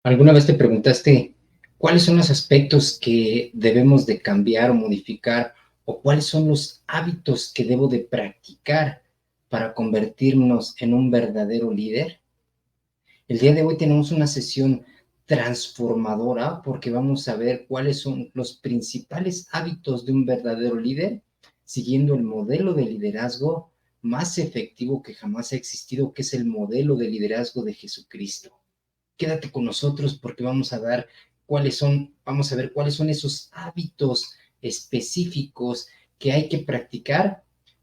¿Alguna vez te preguntaste cuáles son los aspectos que debemos de cambiar o modificar o cuáles son los hábitos que debo de practicar para convertirnos en un verdadero líder? El día de hoy tenemos una sesión transformadora porque vamos a ver cuáles son los principales hábitos de un verdadero líder, siguiendo el modelo de liderazgo más efectivo que jamás ha existido, que es el modelo de liderazgo de Jesucristo. Quédate con nosotros porque vamos a ver cuáles son esos hábitos específicos que hay que practicar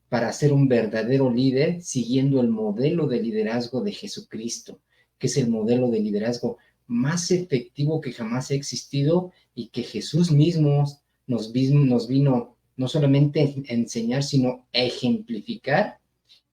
para ser un verdadero líder siguiendo el modelo de liderazgo de Jesucristo, que es el modelo de liderazgo más efectivo que jamás ha existido y que Jesús mismo nos vino no solamente a enseñar, sino a ejemplificar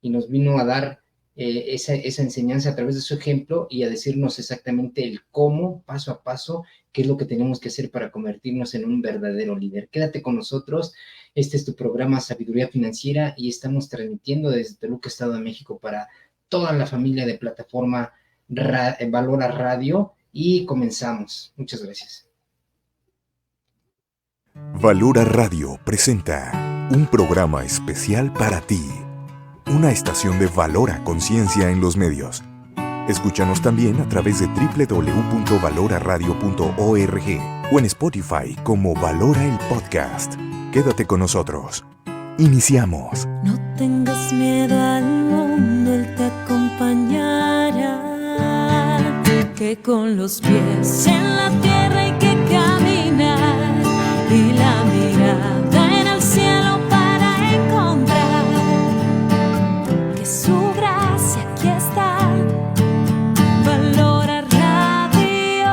y nos vino a dar esa enseñanza a través de su ejemplo y a decirnos exactamente el cómo, paso a paso, qué es lo que tenemos que hacer para convertirnos en un verdadero líder. Quédate con nosotros. Este es tu programa Sabiduría Financiera y estamos transmitiendo desde Toluca, Estado de México, para toda la familia de plataforma Valora Radio y comenzamos. Muchas gracias. Valora Radio presenta un programa especial para ti, una estación de Valora Conciencia en los medios. Escúchanos también a través de www.valoraradio.org o en Spotify como Valora el Podcast. Quédate con nosotros. Iniciamos. No tengas miedo al mundo, Él te acompañará. Que con los pies en la tierra hay que caminar y la mirada en el cielo para encontrar que su gracia aquí está. Valora Radio.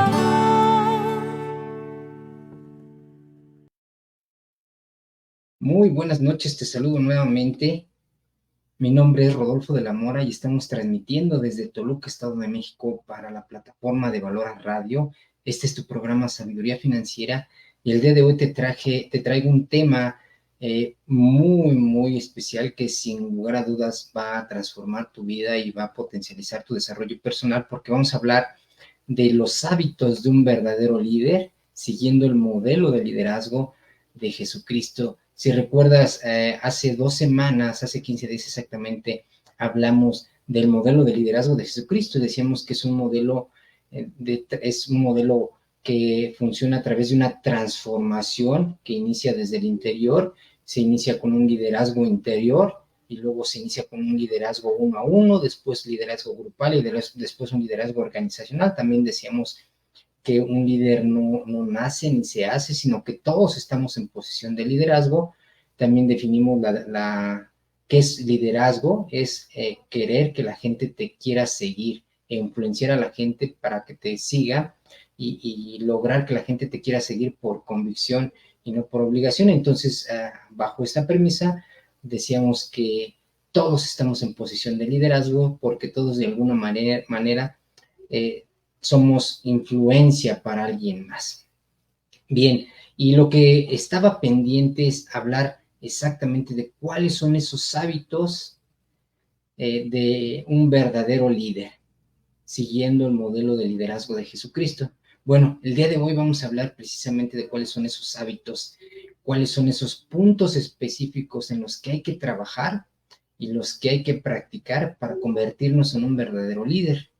Muy buenas noches, te saludo nuevamente. Mi nombre es Rodolfo de la Mora y estamos transmitiendo desde Toluca, Estado de México, para la plataforma de Valora Radio. Este es tu programa Sabiduría Financiera y el día de hoy te traigo un tema muy especial que sin lugar a dudas va a transformar tu vida y va a potencializar tu desarrollo personal, porque vamos a hablar de los hábitos de un verdadero líder siguiendo el modelo de liderazgo de Jesucristo. Si recuerdas, hace 2 semanas, hace 15 días exactamente, hablamos del modelo de liderazgo de Jesucristo y decíamos que es un modelo que funciona a través de una transformación que inicia desde el interior, se inicia con un liderazgo interior y luego se inicia con un liderazgo 1 a 1, después liderazgo grupal y después un liderazgo organizacional. También decíamos que un líder no nace ni se hace, sino que todos estamos en posición de liderazgo. También definimos qué es liderazgo, es querer que la gente te quiera seguir e influenciar a la gente para que te siga y lograr que la gente te quiera seguir por convicción y no por obligación. Entonces, bajo esta premisa, decíamos que todos estamos en posición de liderazgo porque todos de alguna manera somos influencia para alguien más. Bien, y lo que estaba pendiente es hablar exactamente de cuáles son esos hábitos de un verdadero líder, siguiendo el modelo de liderazgo de Jesucristo. Bueno, el día de hoy vamos a hablar precisamente de cuáles son esos hábitos, cuáles son esos puntos específicos en los que hay que trabajar y los que hay que practicar para convertirnos en un verdadero líder.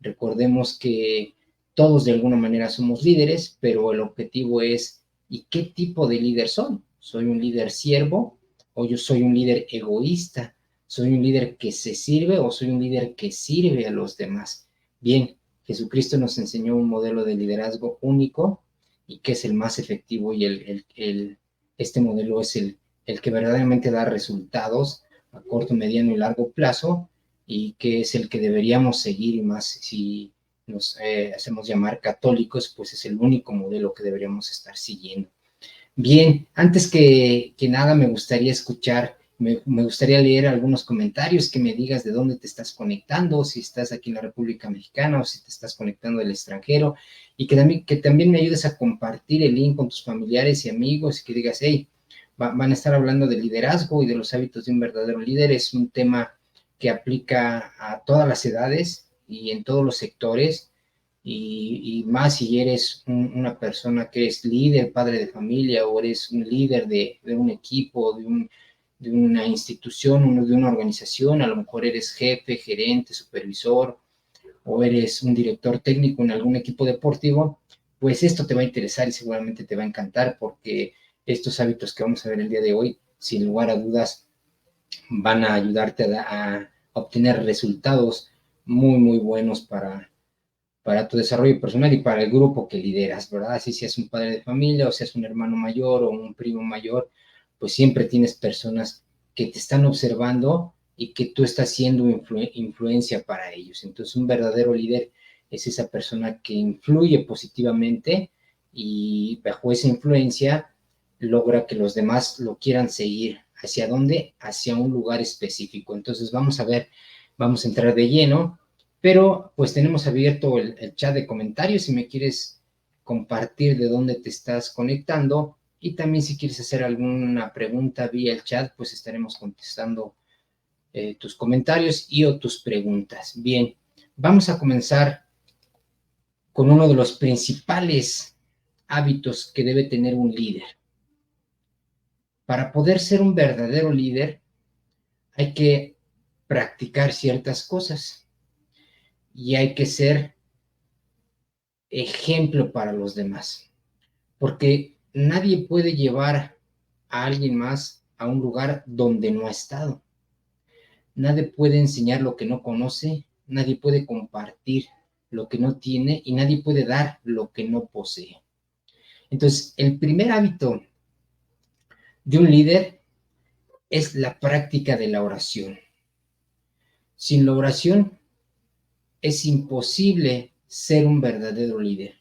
Recordemos que todos de alguna manera somos líderes, pero el objetivo es, ¿y qué tipo de líder soy? ¿Soy un líder siervo o yo soy un líder egoísta? ¿Soy un líder que se sirve o soy un líder que sirve a los demás? Bien, Jesucristo nos enseñó un modelo de liderazgo único y que es el más efectivo y este modelo es el que verdaderamente da resultados a corto, mediano y largo plazo y que es el que deberíamos seguir, y más si nos hacemos llamar católicos, pues es el único modelo que deberíamos estar siguiendo. Bien, antes que nada me gustaría me gustaría leer algunos comentarios, que me digas de dónde te estás conectando, si estás aquí en la República Mexicana o si te estás conectando del extranjero, y que también me ayudes a compartir el link con tus familiares y amigos y que digas, hey, van a estar hablando de liderazgo y de los hábitos de un verdadero líder. Es un tema que aplica a todas las edades y en todos los sectores, y más si eres una persona que es líder, padre de familia, o eres un líder de un equipo, de una institución, de una organización, a lo mejor eres jefe, gerente, supervisor, o eres un director técnico en algún equipo deportivo, pues esto te va a interesar y seguramente te va a encantar, porque estos hábitos que vamos a ver el día de hoy, sin lugar a dudas, van a ayudarte a obtener resultados muy, muy buenos para tu desarrollo personal y para el grupo que lideras, ¿verdad? Así seas un padre de familia o seas un hermano mayor o un primo mayor, pues siempre tienes personas que te están observando y que tú estás siendo influencia para ellos. Entonces, un verdadero líder es esa persona que influye positivamente y bajo esa influencia logra que los demás lo quieran seguir. ¿Hacia dónde? Hacia un lugar específico. Entonces, vamos a ver, vamos a entrar de lleno, pero pues tenemos abierto el chat de comentarios si me quieres compartir de dónde te estás conectando, y también si quieres hacer alguna pregunta vía el chat, pues estaremos contestando tus comentarios y o tus preguntas. Bien, vamos a comenzar con uno de los principales hábitos que debe tener un líder. Para poder ser un verdadero líder, hay que practicar ciertas cosas y hay que ser ejemplo para los demás, porque nadie puede llevar a alguien más a un lugar donde no ha estado. Nadie puede enseñar lo que no conoce, nadie puede compartir lo que no tiene y nadie puede dar lo que no posee. Entonces, el primer hábito de un líder es la práctica de la oración. Sin la oración es imposible ser un verdadero líder.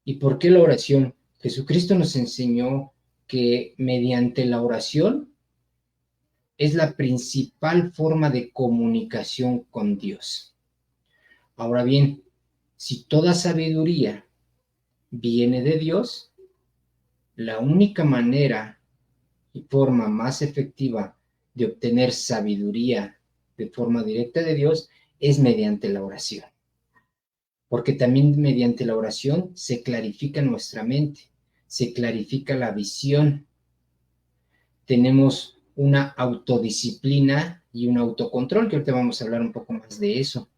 ¿Y por qué la oración? Jesucristo nos enseñó que mediante la oración es la principal forma de comunicación con Dios. Ahora bien, si toda sabiduría viene de Dios, la única manera y forma más efectiva de obtener sabiduría de forma directa de Dios es mediante la oración. Porque también mediante la oración se clarifica nuestra mente, se clarifica la visión. Tenemos una autodisciplina y un autocontrol, que ahorita vamos a hablar un poco más de eso.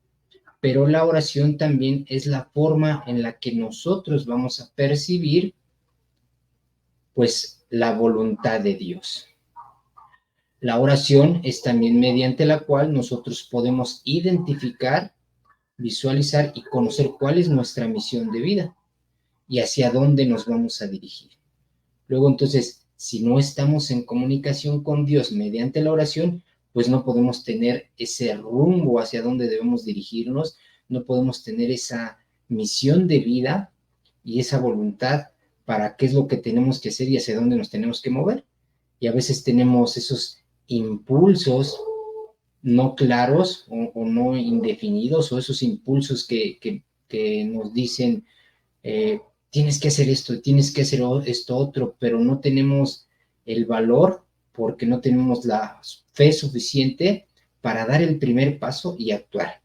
Pero la oración también es la forma en la que nosotros vamos a percibir, pues, la voluntad de Dios. La oración es también mediante la cual nosotros podemos identificar, visualizar y conocer cuál es nuestra misión de vida y hacia dónde nos vamos a dirigir. Luego, entonces, si no estamos en comunicación con Dios mediante la oración, pues no podemos tener ese rumbo hacia dónde debemos dirigirnos, no podemos tener esa misión de vida y esa voluntad para qué es lo que tenemos que hacer y hacia dónde nos tenemos que mover. Y a veces tenemos esos impulsos no claros o no indefinidos, o esos impulsos que nos dicen, tienes que hacer esto, tienes que hacer esto otro, pero no tenemos el valor porque no tenemos la fe suficiente para dar el primer paso y actuar.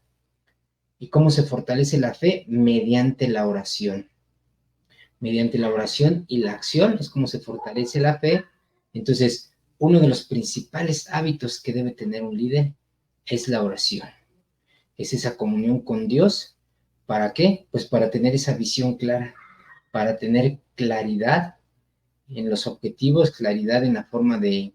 ¿Y cómo se fortalece la fe? Mediante la oración. Mediante la oración y la acción es como se fortalece la fe. Entonces, uno de los principales hábitos que debe tener un líder es la oración. Es esa comunión con Dios. ¿Para qué? Pues para tener esa visión clara, para tener claridad en los objetivos, claridad en la forma de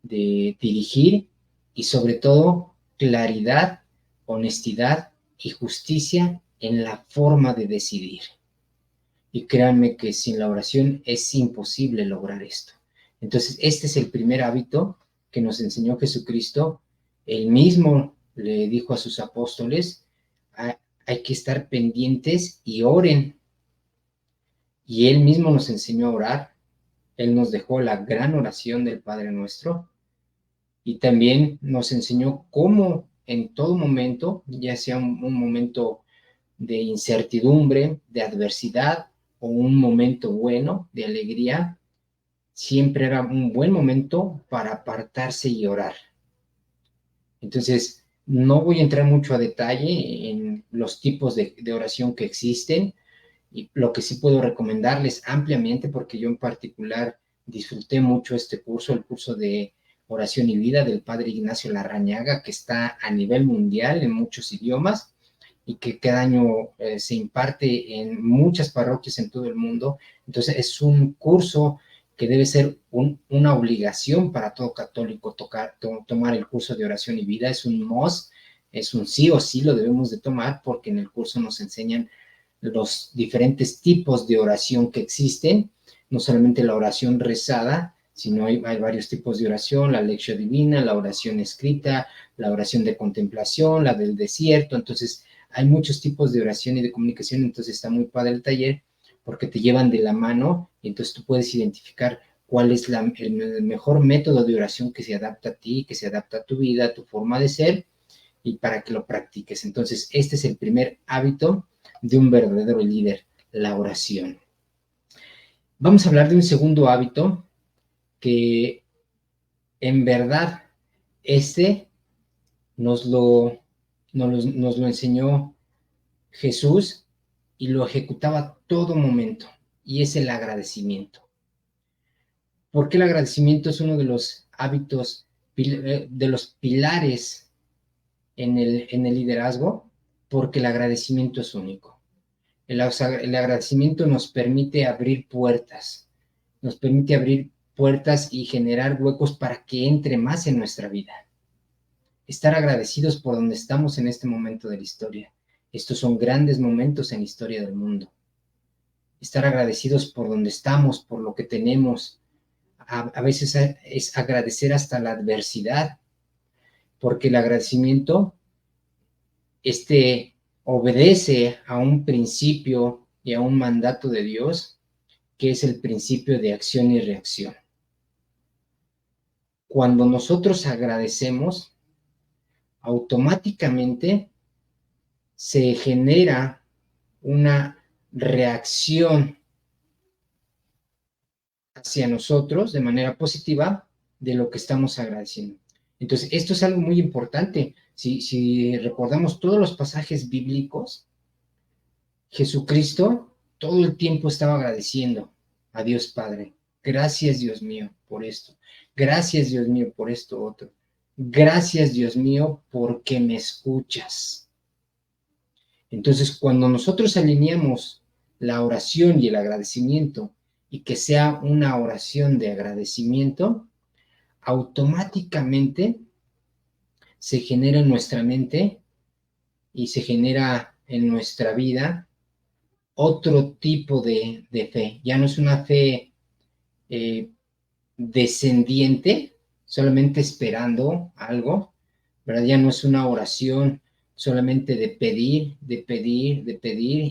dirigir y sobre todo claridad, honestidad y justicia en la forma de decidir. Y créanme que sin la oración es imposible lograr esto. Entonces, este es el primer hábito que nos enseñó Jesucristo. Él mismo le dijo a sus apóstoles, hay que estar pendientes y oren. Y él mismo nos enseñó a orar. Él nos dejó la gran oración del Padre Nuestro. Y también nos enseñó cómo en todo momento, ya sea un momento de incertidumbre, de adversidad, o un momento bueno, de alegría, siempre era un buen momento para apartarse y orar. Entonces, no voy a entrar mucho a detalle en los tipos de oración que existen, y lo que sí puedo recomendarles ampliamente, porque yo en particular disfruté mucho este curso, el curso de Oración y Vida del Padre Ignacio Larrañaga, que está a nivel mundial en muchos idiomas y que cada año se imparte en muchas parroquias en todo el mundo. Entonces es un curso que debe ser una obligación para todo católico tomar el curso de Oración y Vida. Es un must, es un sí o sí lo debemos de tomar, porque en el curso nos enseñan los diferentes tipos de oración que existen, no solamente la oración rezada, sino hay varios tipos de oración: la lección divina, la oración escrita, la oración de contemplación, la del desierto. Entonces hay muchos tipos de oración y de comunicación. Entonces está muy padre el taller, porque te llevan de la mano, y entonces tú puedes identificar cuál es el mejor método de oración que se adapta a ti, que se adapta a tu vida, a tu forma de ser, y para que lo practiques. Entonces este es el primer hábito de un verdadero líder, la oración. Vamos a hablar de un segundo hábito que en verdad nos lo enseñó Jesús y lo ejecutaba a todo momento, y es el agradecimiento. Porque el agradecimiento es uno de los hábitos, de los pilares en el liderazgo, porque el agradecimiento es único. El agradecimiento nos permite abrir puertas y generar huecos para que entre más en nuestra vida. Estar agradecidos por donde estamos en este momento de la historia. Estos son grandes momentos en la historia del mundo. Estar agradecidos por donde estamos, por lo que tenemos. A veces es agradecer hasta la adversidad, porque el agradecimiento obedece a un principio y a un mandato de Dios, que es el principio de acción y reacción. Cuando nosotros agradecemos, automáticamente se genera una reacción hacia nosotros de manera positiva de lo que estamos agradeciendo. Entonces, esto es algo muy importante. Si recordamos todos los pasajes bíblicos, Jesucristo todo el tiempo estaba agradeciendo a Dios Padre. Gracias, Dios mío, por esto. Gracias, Dios mío, por esto otro. Gracias, Dios mío, porque me escuchas. Entonces, cuando nosotros alineamos la oración y el agradecimiento, y que sea una oración de agradecimiento, automáticamente se genera en nuestra mente y se genera en nuestra vida otro tipo de fe. Ya no es una fe descendiente, solamente esperando algo, ¿verdad? Ya no es una oración solamente de pedir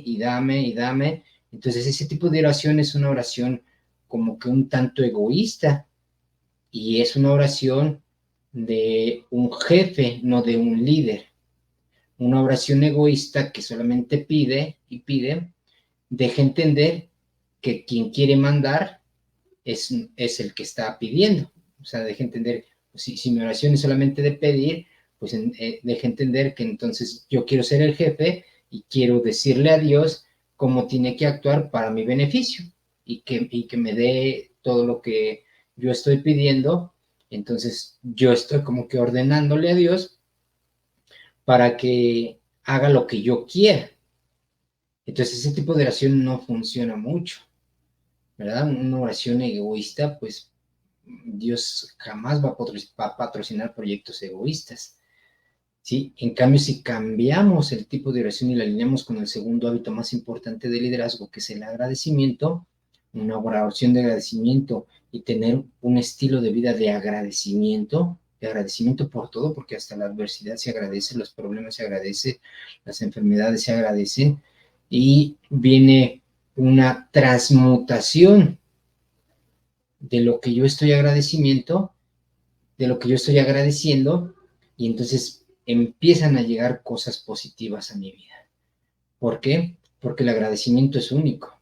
y dame. Entonces ese tipo de oración es una oración como que un tanto egoísta, y es una oración de un jefe, no de un líder. Una oración egoísta que solamente pide y pide, deja entender que quien quiere mandar es el que está pidiendo. O sea, deja entender, si mi oración es solamente de pedir, pues deja entender que entonces yo quiero ser el jefe y quiero decirle a Dios cómo tiene que actuar para mi beneficio, y que me dé todo lo que yo estoy pidiendo. Entonces yo estoy como que ordenándole a Dios para que haga lo que yo quiera. Entonces ese tipo de oración no funciona mucho, ¿verdad? Una oración egoísta, pues Dios jamás va a patrocinar proyectos egoístas, ¿sí? En cambio, si cambiamos el tipo de oración y la alineamos con el segundo hábito más importante del liderazgo, que es el agradecimiento, una oración de agradecimiento, y tener un estilo de vida de agradecimiento por todo, porque hasta la adversidad se agradece, los problemas se agradecen, las enfermedades se agradecen, y viene una transmutación de lo que yo estoy agradeciendo, y entonces empiezan a llegar cosas positivas a mi vida. ¿Por qué? Porque el agradecimiento es único.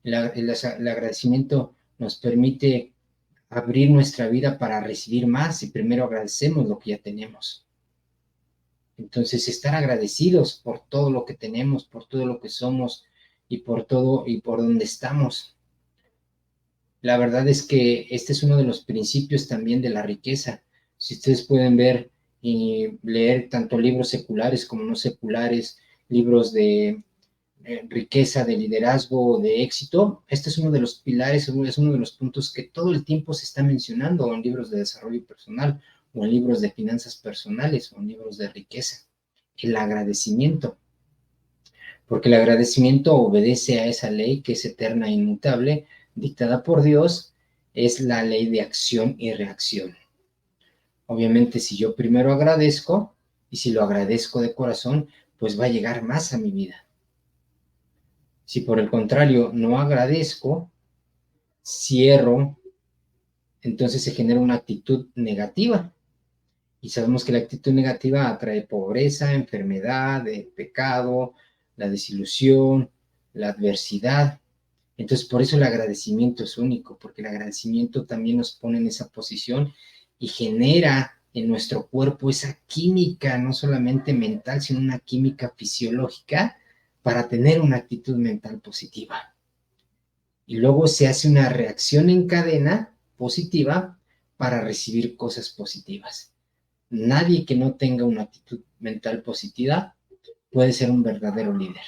El agradecimiento nos permite abrir nuestra vida para recibir más, y primero agradecemos lo que ya tenemos. Entonces, estar agradecidos por todo lo que tenemos, por todo lo que somos y por todo y por donde estamos. La verdad es que este es uno de los principios también de la riqueza. Si ustedes pueden ver y leer tanto libros seculares como no seculares, libros de riqueza, de liderazgo, de éxito, este es uno de los pilares, es uno de los puntos que todo el tiempo se está mencionando en libros de desarrollo personal o en libros de finanzas personales o en libros de riqueza. El agradecimiento, porque el agradecimiento obedece a esa ley que es eterna e inmutable, dictada por Dios, es la ley de acción y reacción. Obviamente, si yo primero agradezco, y si lo agradezco de corazón, pues va a llegar más a mi vida. Si por el contrario no agradezco, cierro, entonces se genera una actitud negativa. Y sabemos que la actitud negativa atrae pobreza, enfermedad, pecado, la desilusión, la adversidad. Entonces, por eso el agradecimiento es único, porque el agradecimiento también nos pone en esa posición y genera en nuestro cuerpo esa química, no solamente mental, sino una química fisiológica para tener una actitud mental positiva. Y luego se hace una reacción en cadena positiva para recibir cosas positivas. Nadie que no tenga una actitud mental positiva puede ser un verdadero líder.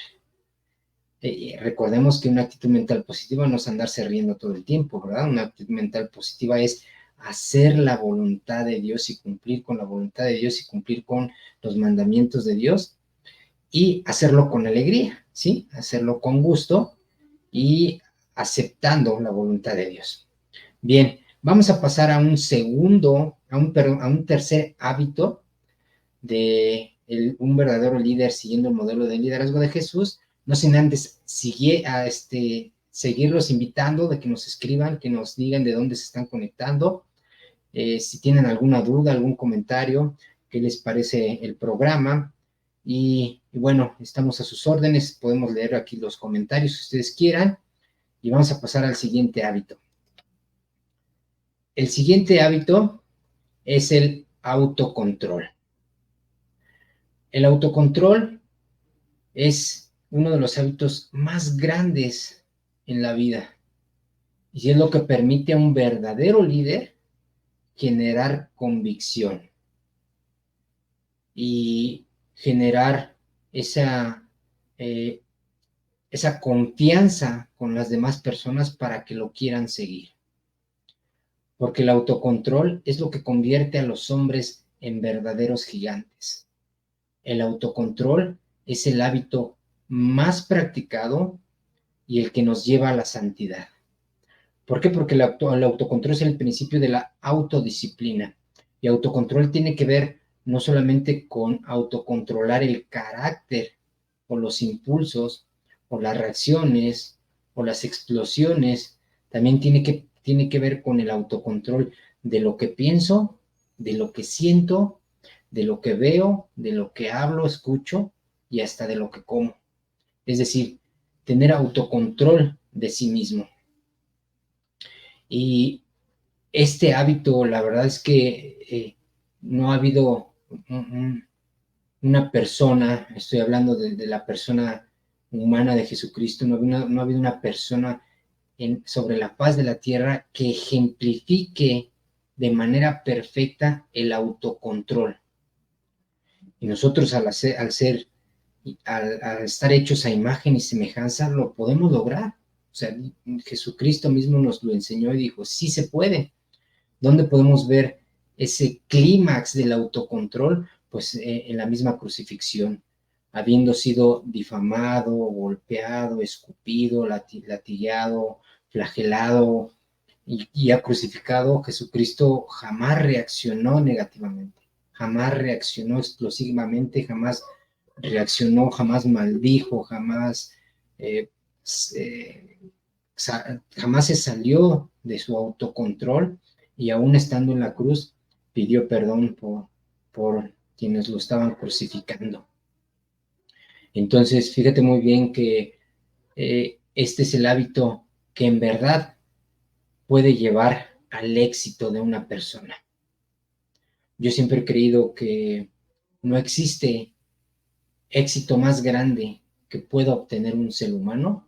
Recordemos que una actitud mental positiva no es andarse riendo todo el tiempo, ¿verdad? Una actitud mental positiva es hacer la voluntad de Dios y cumplir con la voluntad de Dios y cumplir con los mandamientos de Dios y hacerlo con alegría, ¿sí? Hacerlo con gusto y aceptando la voluntad de Dios. Bien, vamos a pasar a un tercer hábito de un verdadero líder siguiendo el modelo de liderazgo de Jesús. No sin antes seguirlos invitando de que nos escriban, que nos digan de dónde se están conectando, si tienen alguna duda, algún comentario, qué les parece el programa. Y bueno, estamos a sus órdenes, podemos leer aquí los comentarios si ustedes quieran. Y vamos a pasar al siguiente hábito. El siguiente hábito es el autocontrol. El autocontrol es uno de los hábitos más grandes en la vida y es lo que permite a un verdadero líder generar convicción y generar esa confianza con las demás personas para que lo quieran seguir. Porque el autocontrol es lo que convierte a los hombres en verdaderos gigantes. El autocontrol es el hábito más practicado y el que nos lleva a la santidad. ¿Por qué? Porque el autocontrol es el principio de la autodisciplina. Y autocontrol tiene que ver no solamente con autocontrolar el carácter o los impulsos o las reacciones o las explosiones, también tiene que ver con el autocontrol de lo que pienso, de lo que siento, de lo que veo, de lo que hablo, escucho y hasta de lo que como. Es decir, tener autocontrol de sí mismo. Y este hábito, la verdad es que no ha habido una persona, estoy hablando de la persona humana de Jesucristo, no ha habido una persona sobre la faz de la tierra que ejemplifique de manera perfecta el autocontrol. Y nosotros al estar hechos a imagen y semejanza, lo podemos lograr. O sea, Jesucristo mismo nos lo enseñó y dijo, sí se puede. ¿Dónde podemos ver ese clímax del autocontrol? Pues en la misma crucifixión, habiendo sido difamado, golpeado, escupido, latigado, flagelado y crucificado, Jesucristo jamás reaccionó negativamente, jamás reaccionó explosivamente, jamás reaccionó, jamás maldijo, jamás se salió de su autocontrol y aún estando en la cruz pidió perdón por quienes lo estaban crucificando. Entonces, fíjate muy bien que este es el hábito que en verdad puede llevar al éxito de una persona. Yo siempre he creído que no existe éxito más grande que pueda obtener un ser humano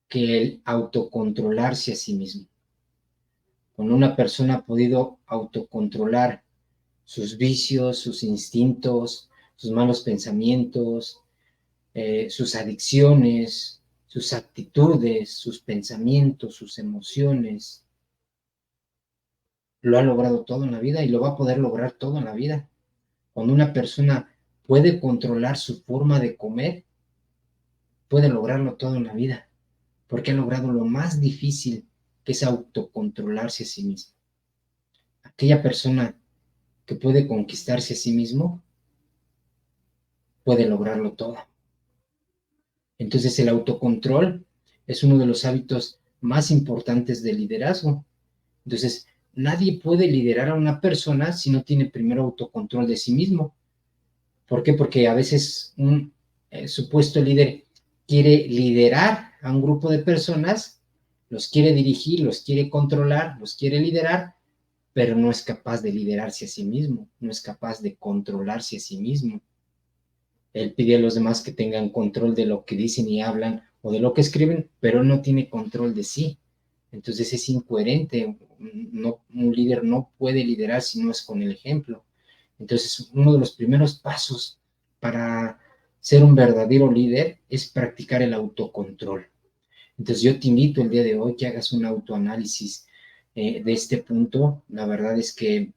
que el autocontrolarse a sí mismo. Cuando una persona ha podido autocontrolar sus vicios, sus instintos, sus malos pensamientos, sus adicciones, sus actitudes, sus pensamientos, sus emociones, lo ha logrado todo en la vida y lo va a poder lograr todo en la vida. Cuando una persona puede controlar su forma de comer, puede lograrlo todo en la vida, porque ha logrado lo más difícil, que es autocontrolarse a sí mismo. Aquella persona que puede conquistarse a sí mismo, puede lograrlo todo. Entonces el autocontrol es uno de los hábitos más importantes del liderazgo. Entonces, nadie puede liderar a una persona si no tiene primero autocontrol de sí mismo. ¿Por qué? Porque a veces un supuesto líder quiere liderar a un grupo de personas, los quiere dirigir, los quiere controlar, los quiere liderar, pero no es capaz de liderarse a sí mismo, no es capaz de controlarse a sí mismo. Él pide a los demás que tengan control de lo que dicen y hablan o de lo que escriben, pero no tiene control de sí. Entonces es incoherente. No, un líder no puede liderar si no es con el ejemplo. Entonces, uno de los primeros pasos para ser un verdadero líder es practicar el autocontrol. Entonces, yo te invito el día de hoy que hagas un autoanálisis de este punto. La verdad es que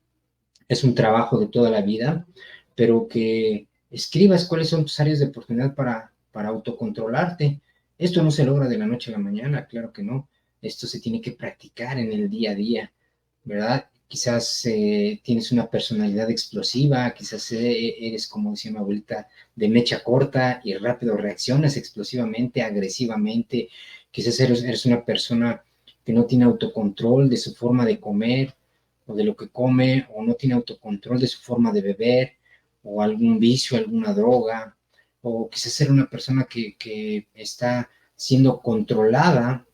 es un trabajo de toda la vida, pero que escribas cuáles son tus áreas de oportunidad para autocontrolarte. Esto no se logra de la noche a la mañana, claro que no. Esto se tiene que practicar en el día a día, ¿verdad? Quizás tienes una personalidad explosiva, quizás eres, como decía mi abuelita, de mecha corta y rápido reaccionas explosivamente, agresivamente. Quizás eres una persona que no tiene autocontrol de su forma de comer o de lo que come, o no tiene autocontrol de su forma de beber, o algún vicio, alguna droga, o quizás ser una persona que está siendo controlada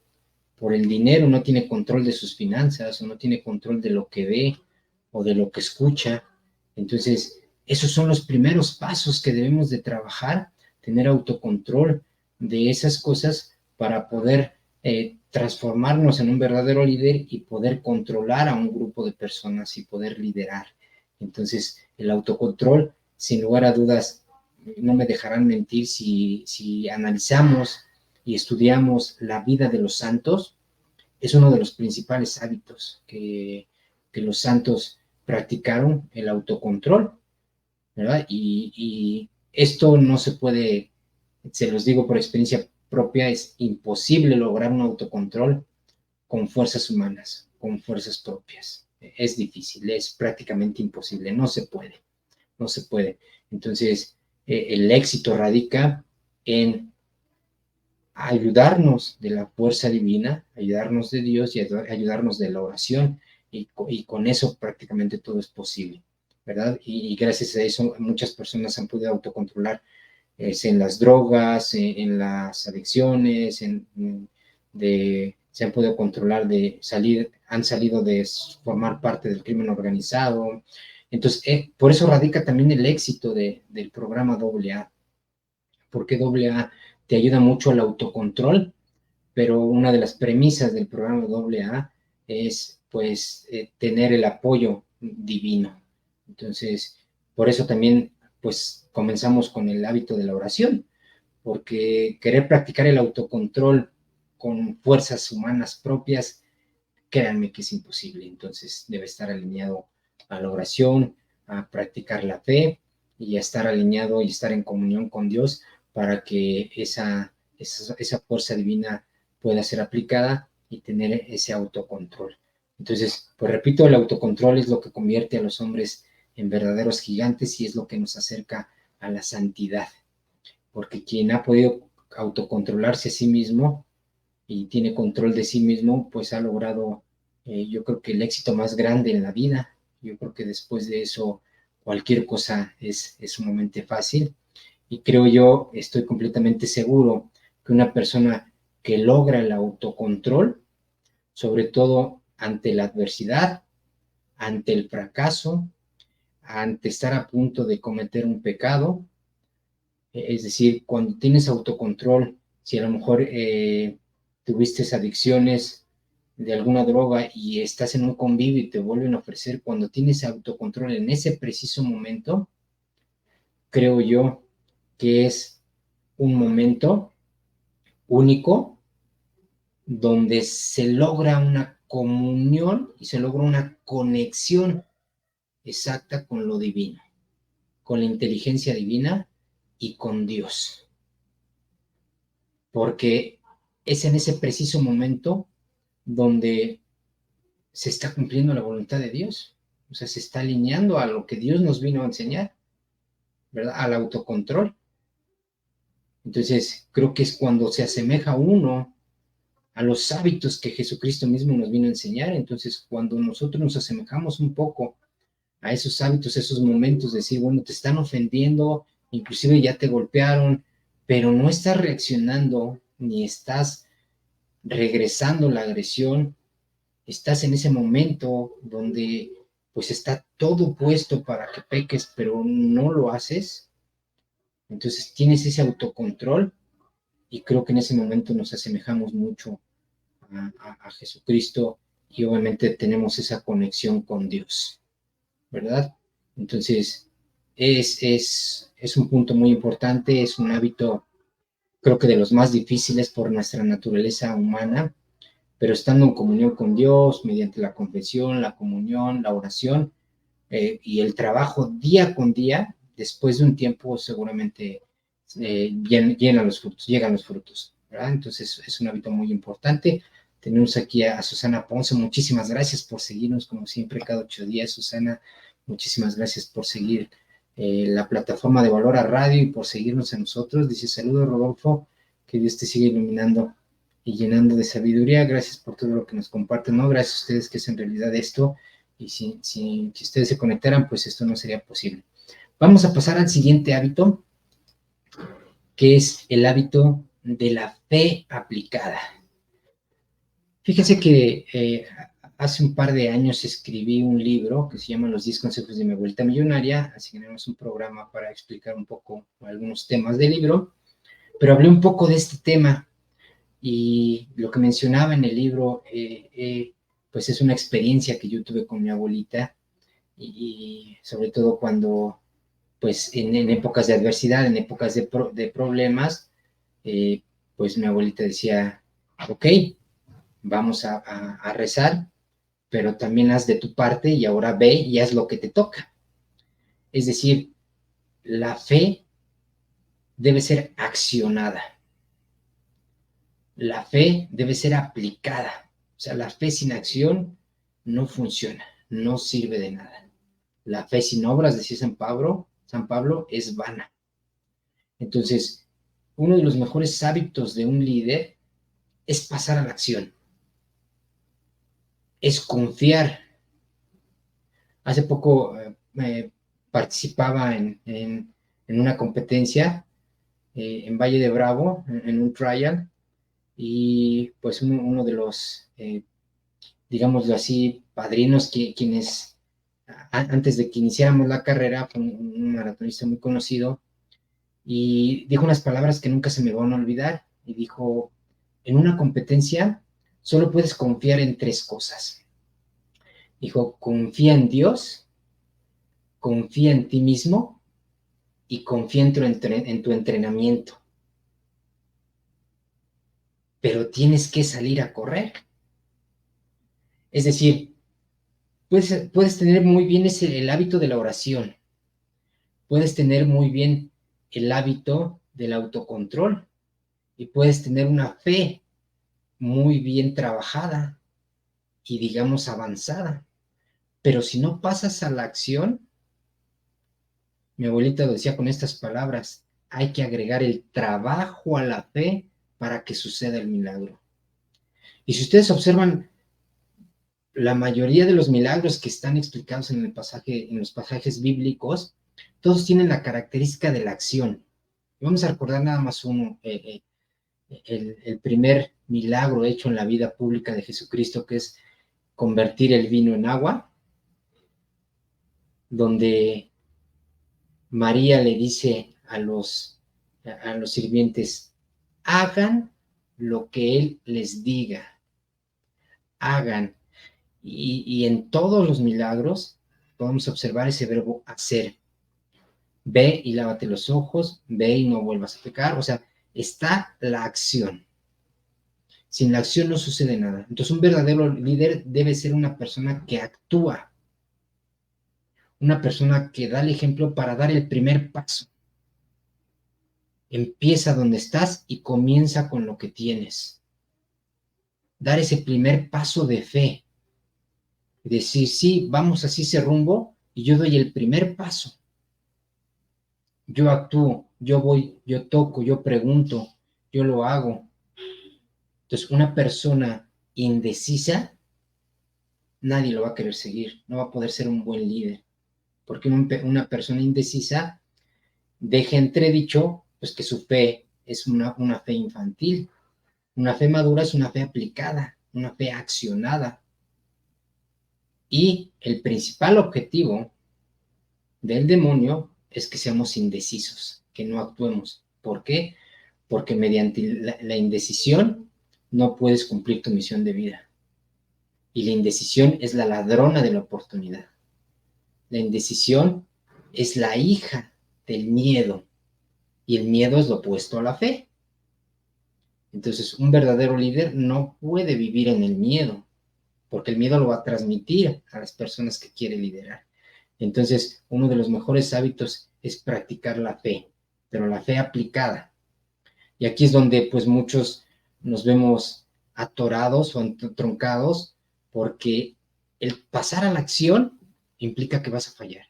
por el dinero, no tiene control de sus finanzas, o no tiene control de lo que ve o de lo que escucha. Entonces, esos son los primeros pasos que debemos de trabajar, tener autocontrol de esas cosas para poder transformarnos en un verdadero líder y poder controlar a un grupo de personas y poder liderar. Entonces, el autocontrol, sin lugar a dudas, no me dejarán mentir si analizamos y estudiamos la vida de los santos, es uno de los principales hábitos que los santos practicaron, el autocontrol, ¿verdad? Y esto no se puede, se los digo por experiencia propia, es imposible lograr un autocontrol con fuerzas humanas, con fuerzas propias. Es difícil, es prácticamente imposible, no se puede, no se puede. Entonces, el éxito radica en ayudarnos de la fuerza divina, ayudarnos de Dios y ayudarnos de la oración, y con eso prácticamente todo es posible, ¿verdad? Y gracias a eso muchas personas han podido autocontrolar en las drogas, en las adicciones, se han podido controlar de salir, han salido de formar parte del crimen organizado. Entonces, por eso radica también el éxito del programa AA, porque AA te ayuda mucho al autocontrol, pero una de las premisas del programa AA es, pues, tener el apoyo divino. Entonces, por eso también, pues, comenzamos con el hábito de la oración, porque querer practicar el autocontrol con fuerzas humanas propias, créanme que es imposible. Entonces, debe estar alineado a la oración, a practicar la fe y a estar alineado y estar en comunión con Dios para que esa fuerza divina pueda ser aplicada y tener ese autocontrol. Entonces, pues repito, el autocontrol es lo que convierte a los hombres en verdaderos gigantes y es lo que nos acerca a la santidad, porque quien ha podido autocontrolarse a sí mismo y tiene control de sí mismo, pues ha logrado, yo creo que el éxito más grande en la vida. Yo creo que después de eso cualquier cosa es sumamente fácil. Y creo yo, estoy completamente seguro que una persona que logra el autocontrol, sobre todo ante la adversidad, ante el fracaso, ante estar a punto de cometer un pecado. Es decir, cuando tienes autocontrol, si a lo mejor tuviste adicciones de alguna droga y estás en un convivio y te vuelven a ofrecer, cuando tienes autocontrol en ese preciso momento, creo yo que es un momento único donde se logra una comunión y se logra una conexión exacta con lo divino, con la inteligencia divina y con Dios. Porque es en ese preciso momento donde se está cumpliendo la voluntad de Dios. O sea, se está alineando a lo que Dios nos vino a enseñar, ¿verdad? Al autocontrol. Entonces, creo que es cuando se asemeja uno a los hábitos que Jesucristo mismo nos vino a enseñar. Entonces, cuando nosotros nos asemejamos un poco a esos hábitos, esos momentos de decir, bueno, te están ofendiendo, inclusive ya te golpearon, pero no estás reaccionando ni estás regresando la agresión, estás en ese momento donde pues está todo puesto para que peques, pero no lo haces. Entonces tienes ese autocontrol y creo que en ese momento nos asemejamos mucho a Jesucristo y obviamente tenemos esa conexión con Dios, ¿verdad? Entonces es un punto muy importante, es un hábito creo que de los más difíciles por nuestra naturaleza humana, pero estando en comunión con Dios, mediante la confesión, la comunión, la oración y el trabajo día con día, después de un tiempo seguramente llegan los frutos, ¿verdad? Entonces es un hábito muy importante. Tenemos aquí a Susana Ponce, muchísimas gracias por seguirnos como siempre cada 8 días, Susana, muchísimas gracias por seguir la plataforma de Valora Radio y por seguirnos a nosotros. Dice, saludos Rodolfo, que Dios te siga iluminando y llenando de sabiduría. Gracias por todo lo que nos comparten, ¿no? Gracias a ustedes que es en realidad esto, y si ustedes se conectaran, pues esto no sería posible. Vamos a pasar al siguiente hábito, que es el hábito de la fe aplicada. Fíjense que hace un par de años escribí un libro que se llama Los 10 consejos de mi abuelita millonaria, así que tenemos un programa para explicar un poco algunos temas del libro, pero hablé un poco de este tema y lo que mencionaba en el libro, pues es una experiencia que yo tuve con mi abuelita y sobre todo cuando, pues en épocas de adversidad, en épocas de problemas, pues mi abuelita decía, ok, vamos a rezar, pero también haz de tu parte y ahora ve y haz lo que te toca. Es decir, la fe debe ser accionada. La fe debe ser aplicada. O sea, la fe sin acción no funciona, no sirve de nada. La fe sin obras, decía San Pablo, es vana. Entonces, uno de los mejores hábitos de un líder es pasar a la acción, es confiar. Hace poco participaba en una competencia en Valle de Bravo, en un trial, y pues uno de los, digámoslo así, padrinos quienes antes de que iniciáramos la carrera, fue un maratonista muy conocido, y dijo unas palabras que nunca se me van a olvidar, y dijo, en una competencia solo puedes confiar en 3 cosas. Dijo, confía en Dios, confía en ti mismo y confía en tu entrenamiento. Pero tienes que salir a correr. Es decir, puedes tener muy bien el hábito de la oración, puedes tener muy bien el hábito del autocontrol y puedes tener una fe muy bien trabajada y digamos avanzada. Pero si no pasas a la acción, mi abuelita lo decía con estas palabras, hay que agregar el trabajo a la fe para que suceda el milagro. Y si ustedes observan, la mayoría de los milagros que están explicados en los pasajes bíblicos, todos tienen la característica de la acción. Vamos a recordar nada más uno, el primer milagro hecho en la vida pública de Jesucristo, que es convertir el vino en agua. donde María le dice a los sirvientes, hagan lo que Él les diga, hagan. Y en todos los milagros podemos observar ese verbo hacer. Ve y lávate los ojos, ve y no vuelvas a pecar. O sea, está la acción. Sin la acción no sucede nada. Entonces, un verdadero líder debe ser una persona que actúa, una persona que da el ejemplo para dar el primer paso. Empieza donde estás y comienza con lo que tienes. Dar ese primer paso de fe. Decir, sí, vamos así ese rumbo, y yo doy el primer paso. Yo actúo, yo voy, yo toco, yo pregunto, yo lo hago. Entonces, una persona indecisa, nadie lo va a querer seguir, no va a poder ser un buen líder, porque una persona indecisa deja entredicho pues, que su fe es una fe infantil. Una fe madura es una fe aplicada, una fe accionada. Y el principal objetivo del demonio es que seamos indecisos, que no actuemos. ¿Por qué? Porque mediante la indecisión no puedes cumplir tu misión de vida. Y la indecisión es la ladrona de la oportunidad. La indecisión es la hija del miedo. Y el miedo es lo opuesto a la fe. Entonces, un verdadero líder no puede vivir en el miedo, porque el miedo lo va a transmitir a las personas que quiere liderar. Entonces, uno de los mejores hábitos es practicar la fe, pero la fe aplicada. Y aquí es donde, pues, muchos nos vemos atorados o truncados, porque el pasar a la acción implica que vas a fallar.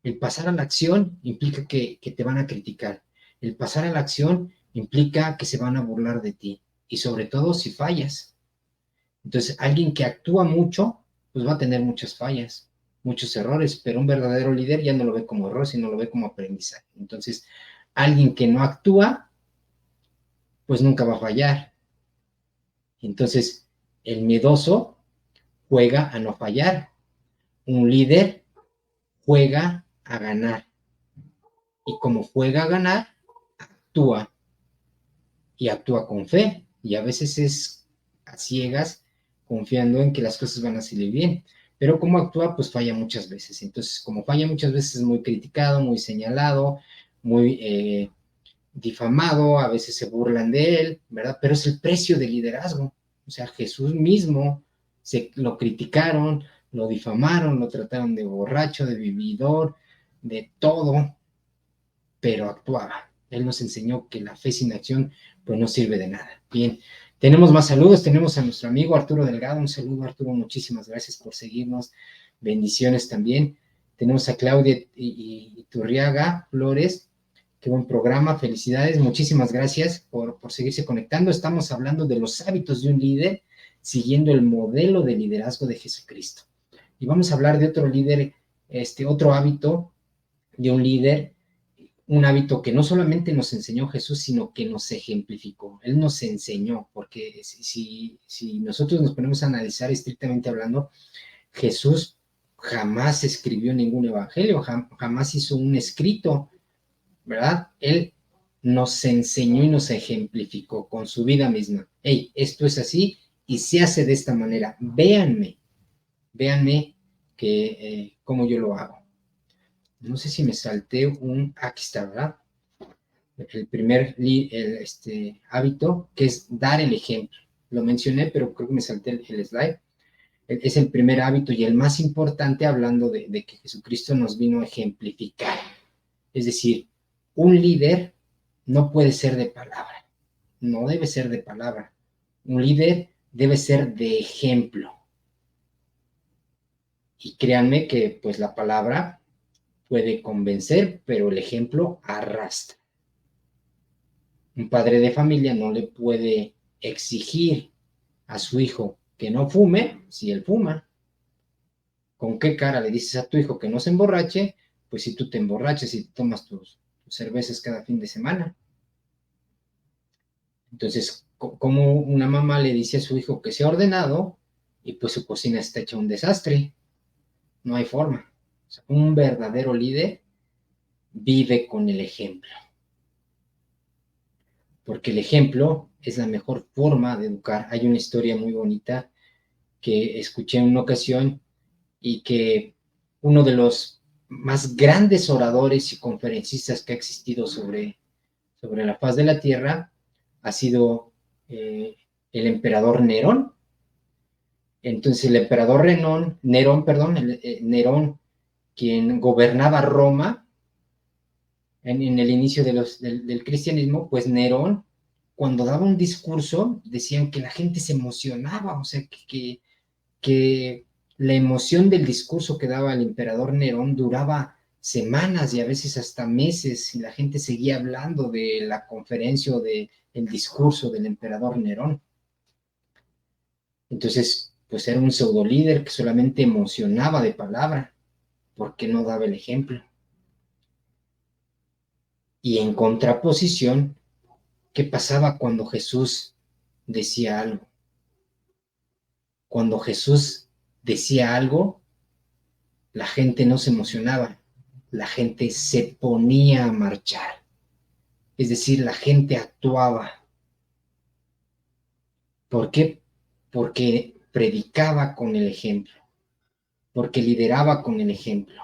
El pasar a la acción implica que te van a criticar. El pasar a la acción implica que se van a burlar de ti. Y sobre todo si fallas. Entonces, alguien que actúa mucho, pues va a tener muchas fallas, muchos errores, pero un verdadero líder ya no lo ve como error, sino lo ve como aprendizaje. Entonces, alguien que no actúa, pues nunca va a fallar. Entonces, el miedoso juega a no fallar. Un líder juega a ganar. Y como juega a ganar, actúa. Y actúa con fe. Y a veces es a ciegas, confiando en que las cosas van a salir bien. Pero como actúa, pues falla muchas veces. Entonces, como falla muchas veces, es muy criticado, muy señalado, muy difamado, a veces se burlan de él, ¿verdad? Pero es el precio del liderazgo. O sea, Jesús mismo lo criticaron, lo difamaron, lo trataron de borracho, de vividor, de todo, pero actuaba. Él nos enseñó que la fe sin acción, pues no sirve de nada. Bien, tenemos más saludos, tenemos a nuestro amigo Arturo Delgado. Un saludo, Arturo, muchísimas gracias por seguirnos. Bendiciones también. Tenemos a Claudia Iturriaga Flores. Qué buen programa, felicidades, muchísimas gracias por seguirse conectando. Estamos hablando de los hábitos de un líder siguiendo el modelo de liderazgo de Jesucristo. Y vamos a hablar de otro líder, otro hábito de un líder, un hábito que no solamente nos enseñó Jesús, sino que nos ejemplificó. Él nos enseñó, porque si nosotros nos ponemos a analizar estrictamente hablando, Jesús jamás escribió ningún evangelio, jamás hizo un escrito, ¿verdad? Él nos enseñó y nos ejemplificó con su vida misma. Hey, esto es así y se hace de esta manera. Véanme que cómo yo lo hago. No sé si me salté aquí está, ¿verdad? El primer hábito, que es dar el ejemplo. Lo mencioné, pero creo que me salté el slide. Es el primer hábito y el más importante, hablando de que Jesucristo nos vino a ejemplificar. Es decir, un líder no puede ser de palabra, no debe ser de palabra. Un líder debe ser de ejemplo. Y créanme que pues la palabra puede convencer, pero el ejemplo arrastra. Un padre de familia no le puede exigir a su hijo que no fume si él fuma. ¿Con qué cara le dices a tu hijo que no se emborrache? Pues si tú te emborraches y tomas tus cervezas cada fin de semana. Entonces, como una mamá le dice a su hijo que sea ordenado y pues su cocina está hecha un desastre. No hay forma. sea, un verdadero líder vive con el ejemplo, porque el ejemplo es la mejor forma de educar. Hay una historia muy bonita que escuché en una ocasión y que uno de los más grandes oradores y conferencistas que ha existido sobre la faz de la tierra ha sido el emperador Nerón. Entonces el emperador Nerón, quien gobernaba Roma en el inicio del cristianismo, pues Nerón, cuando daba un discurso, decían que la gente se emocionaba, o sea, que la emoción del discurso que daba el emperador Nerón duraba semanas y a veces hasta meses, y la gente seguía hablando de la conferencia o del discurso del emperador Nerón. Entonces, pues era un pseudo líder que solamente emocionaba de palabra, porque no daba el ejemplo. Y en contraposición, ¿qué pasaba cuando Jesús decía algo? Cuando Jesús decía algo, la gente no se emocionaba, la gente se ponía a marchar. Es decir, la gente actuaba. ¿Por qué? Porque predicaba con el ejemplo, porque lideraba con el ejemplo.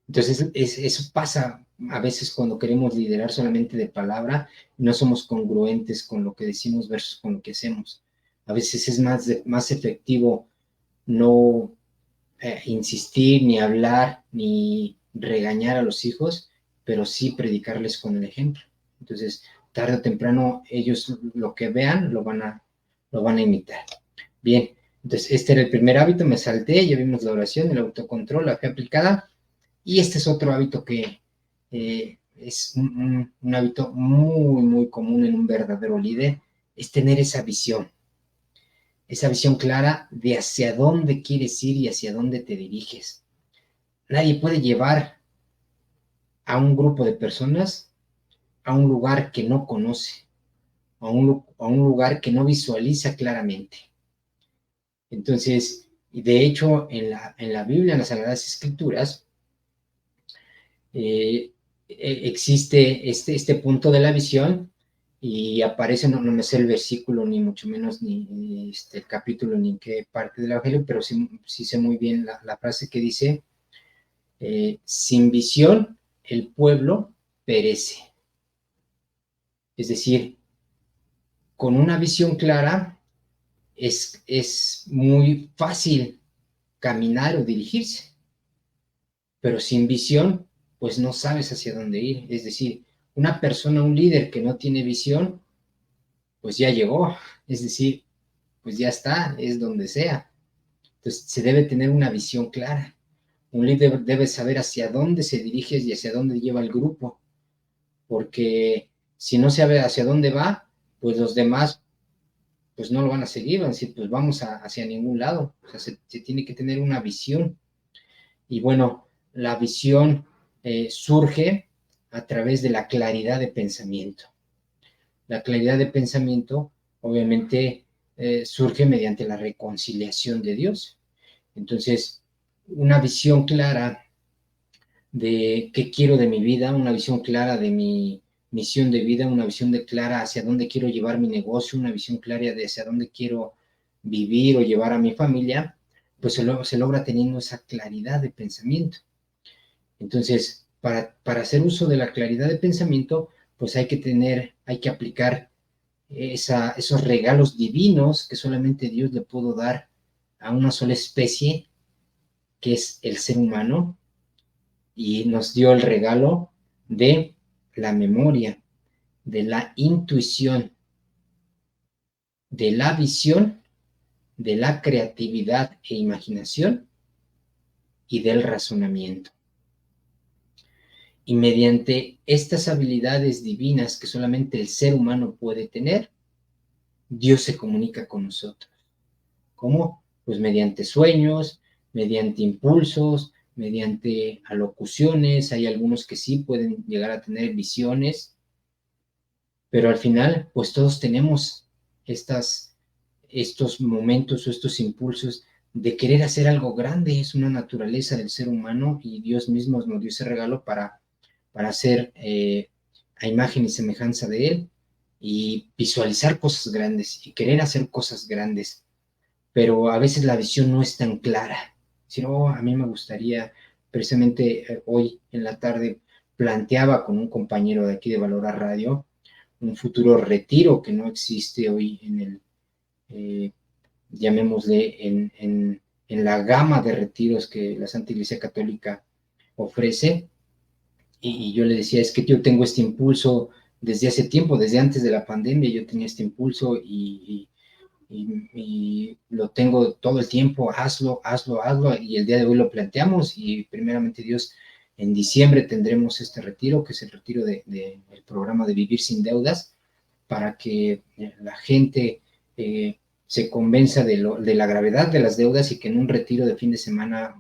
Entonces, eso pasa a veces cuando queremos liderar solamente de palabra, no somos congruentes con lo que decimos versus con lo que hacemos. A veces es más efectivo no insistir, ni hablar, ni regañar a los hijos, pero sí predicarles con el ejemplo. Entonces, tarde o temprano, ellos lo que vean lo van a imitar. Bien, entonces este era el primer hábito, me salté, ya vimos la oración, el autocontrol, la fe aplicada, y este es otro hábito que es un hábito muy, muy común en un verdadero líder, es tener esa visión clara de hacia dónde quieres ir y hacia dónde te diriges. Nadie puede llevar a un grupo de personas a un lugar que no conoce, a un lugar que no visualiza claramente. Entonces, de hecho, en la Biblia, en las Sagradas Escrituras, existe este punto de la visión y aparece, no me sé el versículo, ni mucho menos ni el capítulo, ni en qué parte del Evangelio, pero sí sé muy bien la frase que dice, sin visión el pueblo perece. Es decir, con una visión clara es muy fácil caminar o dirigirse, pero sin visión, pues no sabes hacia dónde ir. Es decir, una persona, un líder que no tiene visión, pues ya llegó. Es decir, pues ya está, es donde sea. Entonces, se debe tener una visión clara. Un líder debe saber hacia dónde se dirige y hacia dónde lleva el grupo, porque si no sabe hacia dónde va, pues los demás pues no lo van a seguir, van a decir, pues vamos hacia ningún lado. O sea, se tiene que tener una visión. Y bueno, la visión surge a través de la claridad de pensamiento. La claridad de pensamiento, obviamente, surge mediante la reconciliación de Dios. Entonces, una visión clara de qué quiero de mi vida, una visión clara de mi misión de vida, una visión clara hacia dónde quiero llevar mi negocio, una visión clara de hacia dónde quiero vivir o llevar a mi familia, pues se logra teniendo esa claridad de pensamiento. Entonces, para hacer uso de la claridad de pensamiento, pues hay que aplicar esos regalos divinos que solamente Dios le pudo dar a una sola especie, que es el ser humano, y nos dio el regalo de la memoria, de la intuición, de la visión, de la creatividad e imaginación y del razonamiento. Y mediante estas habilidades divinas que solamente el ser humano puede tener, Dios se comunica con nosotros. ¿Cómo? Pues mediante sueños, mediante impulsos, mediante alocuciones. Hay algunos que sí pueden llegar a tener visiones, pero al final, pues todos tenemos estos momentos o estos impulsos de querer hacer algo grande. Es una naturaleza del ser humano y Dios mismo nos dio ese regalo para hacer a imagen y semejanza de Él y visualizar cosas grandes y querer hacer cosas grandes. Pero a veces la visión no es tan clara. Si no, a mí me gustaría, precisamente hoy en la tarde, planteaba con un compañero de aquí de Valora Radio un futuro retiro que no existe hoy en el, llamémosle, en la gama de retiros que la Santa Iglesia Católica ofrece. Y yo le decía, es que yo tengo este impulso desde hace tiempo, desde antes de la pandemia, yo tenía este impulso y lo tengo todo el tiempo, hazlo, y el día de hoy lo planteamos y primeramente Dios, en diciembre tendremos este retiro, que es el retiro del programa de Vivir Sin Deudas, para que la gente se convenza de la gravedad de las deudas y que en un retiro de fin de semana,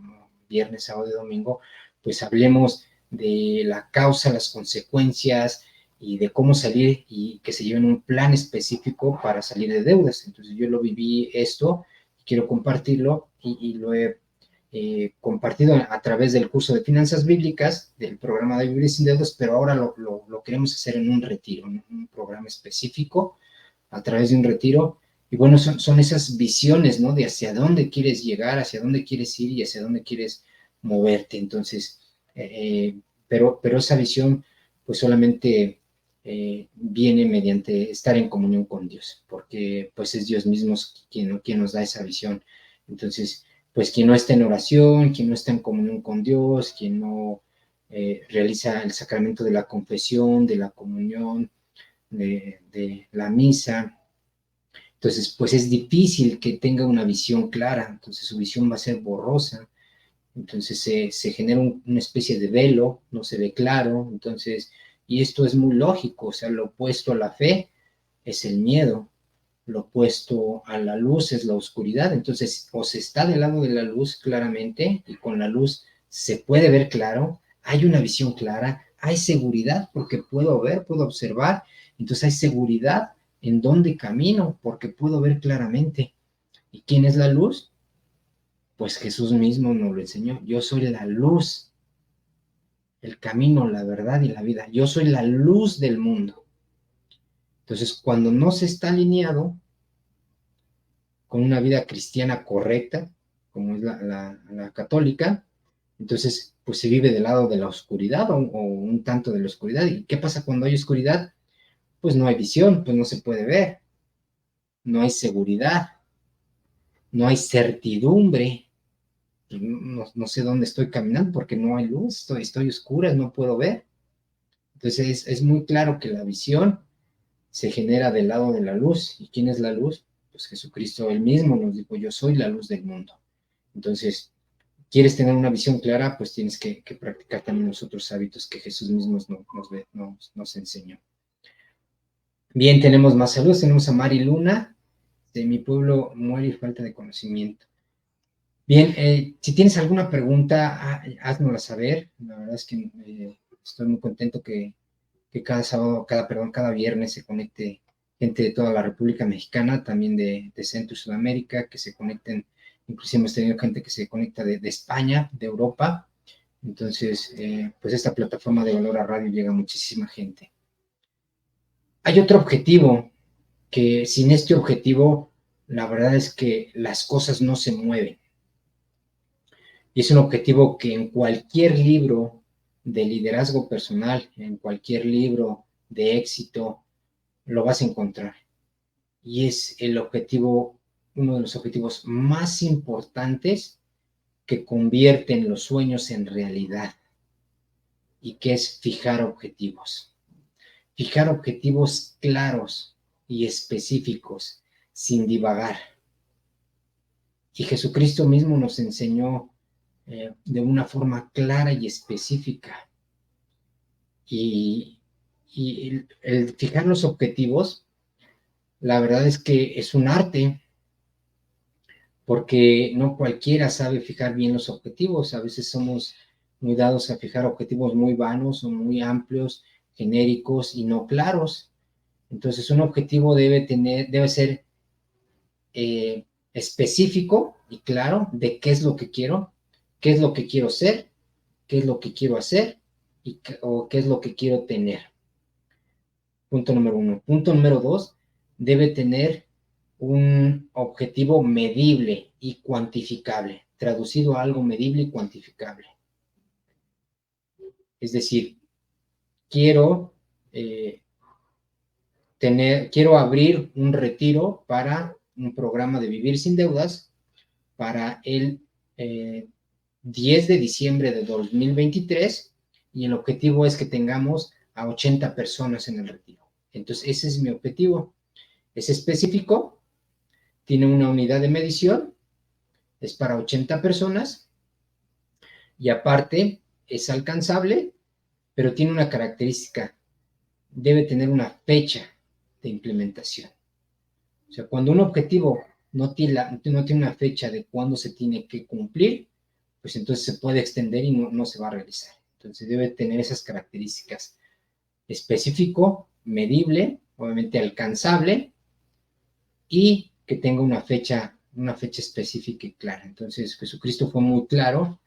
viernes, sábado y domingo, pues hablemos de la causa, las consecuencias y de cómo salir y que se lleven un plan específico para salir de deudas. Entonces yo lo viví esto, quiero compartirlo y lo he compartido a través del curso de finanzas bíblicas del programa de Vivir Sin Deudas, pero ahora lo queremos hacer en un retiro, en un programa específico a través de un retiro. Y bueno, son esas visiones, ¿no? De hacia dónde quieres llegar, hacia dónde quieres ir y hacia dónde quieres moverte. Entonces, pero esa visión pues solamente viene mediante estar en comunión con Dios, porque pues es Dios mismo quien nos da esa visión. Entonces, pues quien no está en oración, quien no está en comunión con Dios, quien no realiza el sacramento de la confesión, de la comunión, de la misa, entonces pues es difícil que tenga una visión clara, entonces su visión va a ser borrosa. Entonces se genera una especie de velo, no se ve claro, entonces, y esto es muy lógico, o sea, lo opuesto a la fe es el miedo, lo opuesto a la luz es la oscuridad, entonces o se está del lado de la luz claramente, y con la luz se puede ver claro, hay una visión clara, hay seguridad porque puedo ver, puedo observar, entonces hay seguridad en dónde camino porque puedo ver claramente. ¿Y quién es la luz? Pues Jesús mismo nos lo enseñó. Yo soy la luz, el camino, la verdad y la vida. Yo soy la luz del mundo. Entonces, cuando no se está alineado con una vida cristiana correcta, como es la católica, entonces, pues se vive del lado de la oscuridad o un tanto de la oscuridad. ¿Y qué pasa cuando hay oscuridad? Pues no hay visión, pues no se puede ver, no hay seguridad, no hay certidumbre. No sé dónde estoy caminando porque no hay luz, estoy oscura, no puedo ver. Entonces es muy claro que la visión se genera del lado de la luz. ¿Y quién es la luz? Pues Jesucristo él mismo nos dijo, yo soy la luz del mundo. Entonces, ¿quieres tener una visión clara? Pues tienes que practicar también los otros hábitos que Jesús mismo nos enseñó. Bien, tenemos más saludos. Tenemos a Mari Luna. De mi pueblo muere y falta de conocimiento. Bien, si tienes alguna pregunta, háznosla saber. La verdad es que estoy muy contento que cada sábado, cada viernes se conecte gente de toda la República Mexicana, también de Centro y Sudamérica, que se conecten, inclusive hemos tenido gente que se conecta de España, de Europa. Entonces, pues esta plataforma de Valora Radio llega a muchísima gente. Hay otro objetivo, que sin este objetivo, la verdad es que las cosas no se mueven. Y es un objetivo que en cualquier libro de liderazgo personal, en cualquier libro de éxito, lo vas a encontrar. Y es el objetivo, uno de los objetivos más importantes que convierten los sueños en realidad. Y que es fijar objetivos. Fijar objetivos claros y específicos, sin divagar. Y Jesucristo mismo nos enseñó de una forma clara y específica. Y el fijar los objetivos, la verdad es que es un arte, porque no cualquiera sabe fijar bien los objetivos. A veces somos muy dados a fijar objetivos muy vanos o muy amplios, genéricos y no claros. Entonces un objetivo debe ser específico, y claro de qué es lo que quiero, qué es lo que quiero ser, qué es lo que quiero hacer o qué es lo que quiero tener. Punto número 1. Punto número 2, debe tener un objetivo medible y cuantificable, traducido a algo medible y cuantificable. Es decir, quiero abrir un retiro para un programa de Vivir Sin Deudas para el 10 de diciembre de 2023 y el objetivo es que tengamos a 80 personas en el retiro. Entonces, ese es mi objetivo. Es específico, tiene una unidad de medición, es para 80 personas y aparte es alcanzable, pero tiene una característica, debe tener una fecha de implementación. O sea, cuando un objetivo no tiene una fecha de cuándo se tiene que cumplir, pues entonces se puede extender y no se va a realizar. Entonces debe tener esas características: específico, medible, obviamente alcanzable, y que tenga una fecha específica y clara. Entonces Jesucristo fue muy claro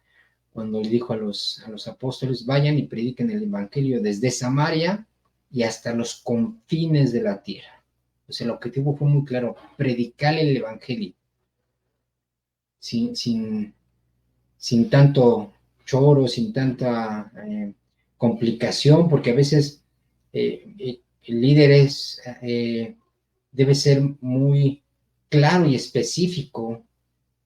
cuando le dijo a los apóstoles: vayan y prediquen el evangelio desde Samaria y hasta los confines de la tierra. O sea, el objetivo fue muy claro: predicar el evangelio sin tanto choro, sin tanta complicación, porque a veces el líder debe ser muy claro y específico